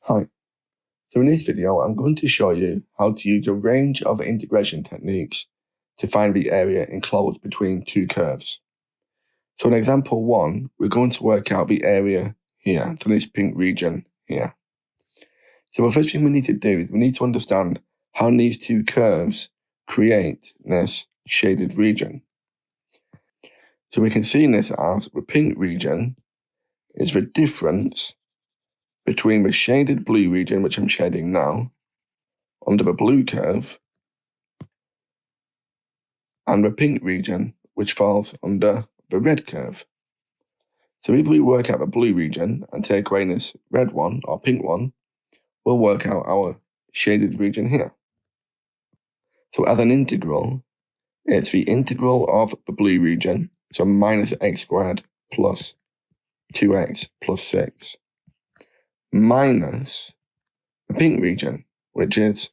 Hi, so in this video I'm going to show you how to use a range of integration techniques to find the area enclosed between two curves. So in example 1, we're going to work out the area here, so this pink region here. So the first thing we need to do is we need to understand how these two curves create this shaded region. So we can see this as the pink region is the difference between the shaded blue region, which I'm shading now, under the blue curve, and the pink region, which falls under the red curve. So if we work out the blue region and take away this red one or pink one, we'll work out our shaded region here. So as an integral, it's the integral of the blue region, so minus x squared plus 2x plus 6, minus the pink region, which is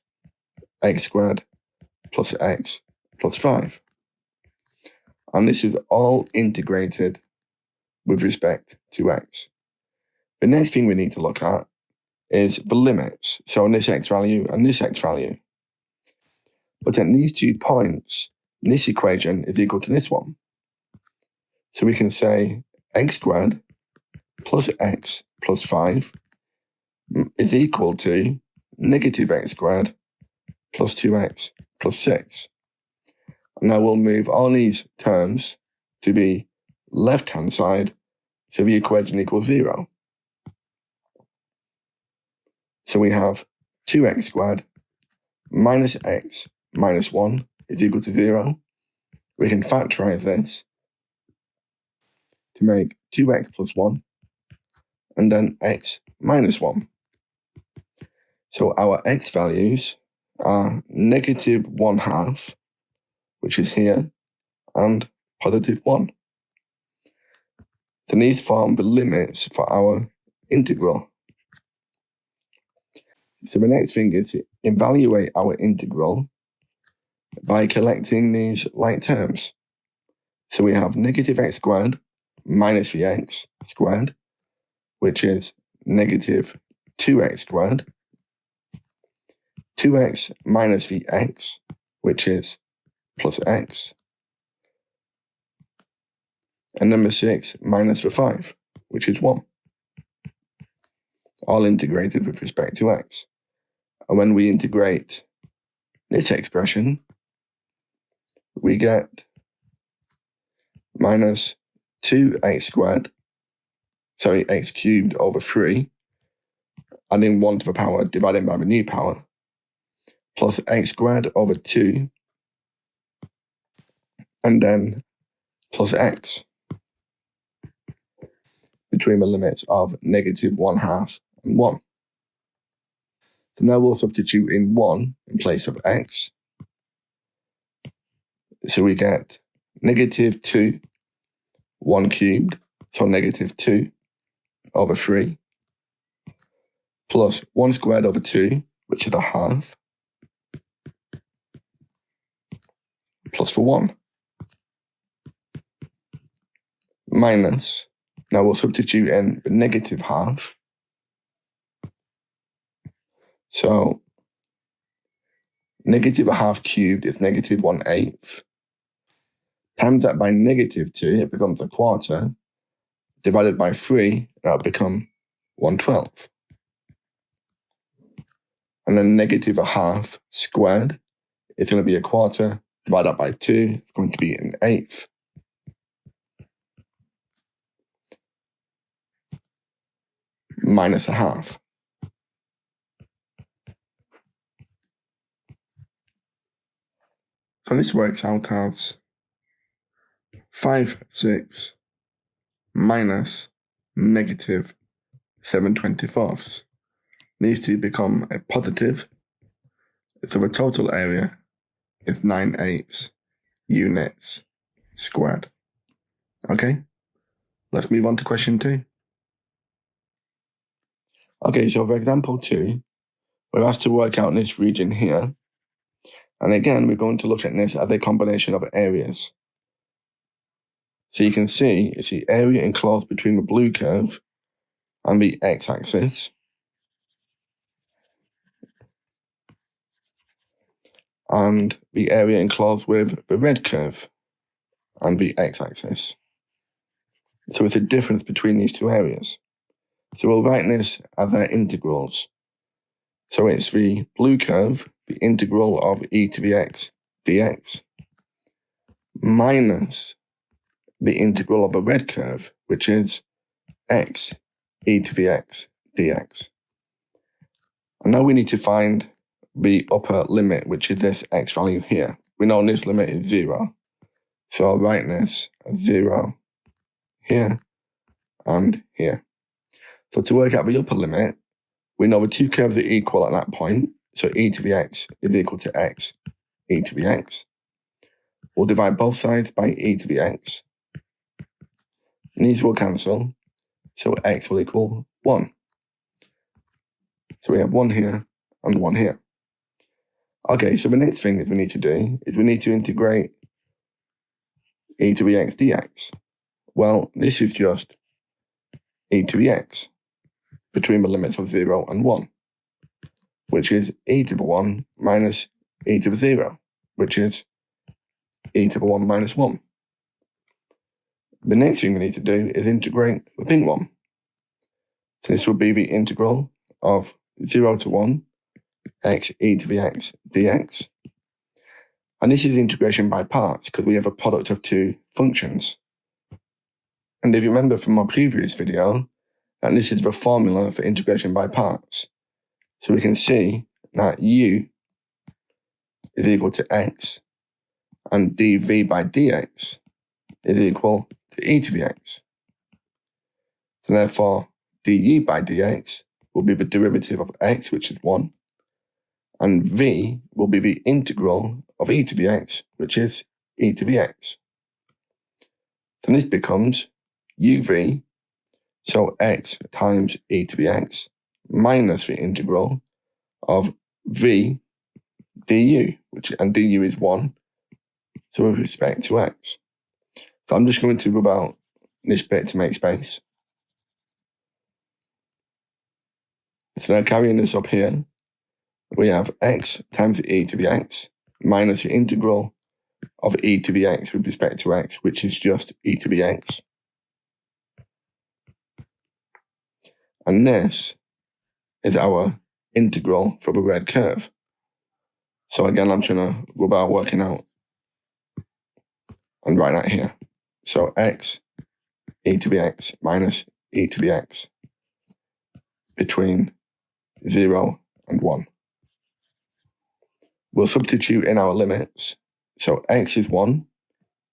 x squared plus x plus 5. And this is all integrated with respect to x. The next thing we need to look at is the limits, so on this x value and this x value. But at these 2 points, this equation is equal to this one. So we can say x squared plus x plus 5 is equal to negative x squared plus 2x plus 6. Now we'll move all these terms to the left-hand side, so the equation equals 0. So we have 2x squared minus x minus 1 is equal to 0. We can factorize this to make 2x plus 1 and then x minus 1. So our x values are negative 1/2, which is here, and positive 1. So these form the limits for our integral. So the next thing is to evaluate our integral by collecting these like terms. So we have negative x squared minus the x squared, which is negative 2x squared, 2x minus the x, which is plus x, and number 6 minus the 5, which is 1, all integrated with respect to x. And when we integrate this expression, we get minus 2x squared, x cubed over 3, adding 1 to the power, dividing by the new power, plus x squared over 2, and then plus x, between the limits of negative 1/2 and 1. So now we'll substitute in 1 in place of x. So we get negative 2, 1 cubed, so negative 2 over 3, plus 1 squared over 2, which is a half, plus for 1, minus, now we'll substitute in the negative half. So negative 1/2 cubed is negative 1/8. Times that by negative 2, it becomes a quarter. Divided by 3, that'll become 1/12. And then negative 1/2 squared is going to be a quarter. Divided by 2, it's going to be an eighth. Minus a half. So this works out as 5/6 minus negative 7/24. These two become a positive, so the total area is 9/8 units squared. Okay, let's move on to question 2. Okay, so for example 2, we're asked to work out this region here. And again, we're going to look at this as a combination of areas. So you can see it's the area enclosed between the blue curve and the x-axis. and the area enclosed with the red curve and the x-axis. So it's a difference between these two areas. So we'll write this as their integrals. So it's the blue curve, the integral of e to the x dx, minus the integral of the red curve, which is x e to the x dx. And now we need to find the upper limit, which is this x value here. We know this limit is 0. So I'll write this as 0 here and here. So to work out the upper limit, we know the two curves are equal at that point. So e to the x is equal to x e to the x. We'll divide both sides by e to the x. And these will cancel. So x will equal 1. So we have 1 here and 1 here. Okay, so the next thing that we need to do is we need to integrate e to the x dx. Well, this is just e to the x between the limits of 0 and 1, which is e to the 1 minus e to the 0, which is e to the 1 minus 1. The next thing we need to do is integrate the pink one. So this will be the integral of 0 to 1, x e to the x dx. And this is integration by parts because we have a product of two functions. And if you remember from my previous video, that this is the formula for integration by parts. So we can see that u is equal to x and dv by dx is equal to e to the x. So therefore, du by dx will be the derivative of x, which is 1, and v will be the integral of e to the x, which is e to the x. So this becomes uv, so x times e to the x, minus the integral of v du, and du is 1, so with respect to x. So I'm just going to rub out this bit to make space. So now carrying this up here, we have x times e to the x minus the integral of e to the x with respect to x, which is just e to the x. And this is our integral for the red curve. So again, I'm trying to rub out working out and write that here. So x e to the x minus e to the x between 0 and 1. We'll substitute in our limits. So x is 1,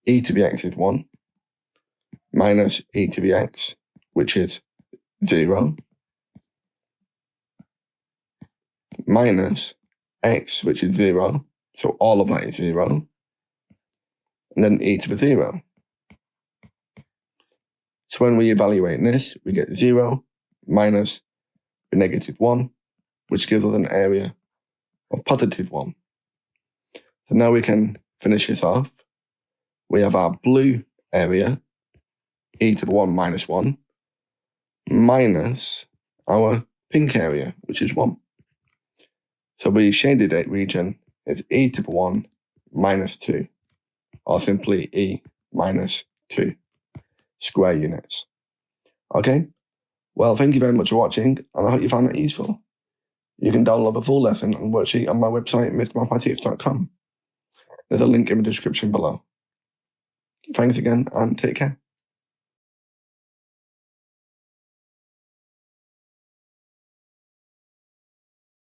e to the x is 1, minus e to the x, which is 0, minus x, which is 0, so all of that is 0, and then e to the 0. So when we evaluate this, we get 0 minus the negative 1, which gives us an area of positive 1. So now we can finish this off. We have our blue area, e to the 1 minus 1, minus our pink area, which is 1. So the shaded region is e to the 1 minus 2, or simply e minus 2 square units. Okay? Well, thank you very much for watching, and I hope you found that useful. You can download the full lesson and worksheet on my website, mrmathematics.com. There's a link in the description below. Thanks again, and take care.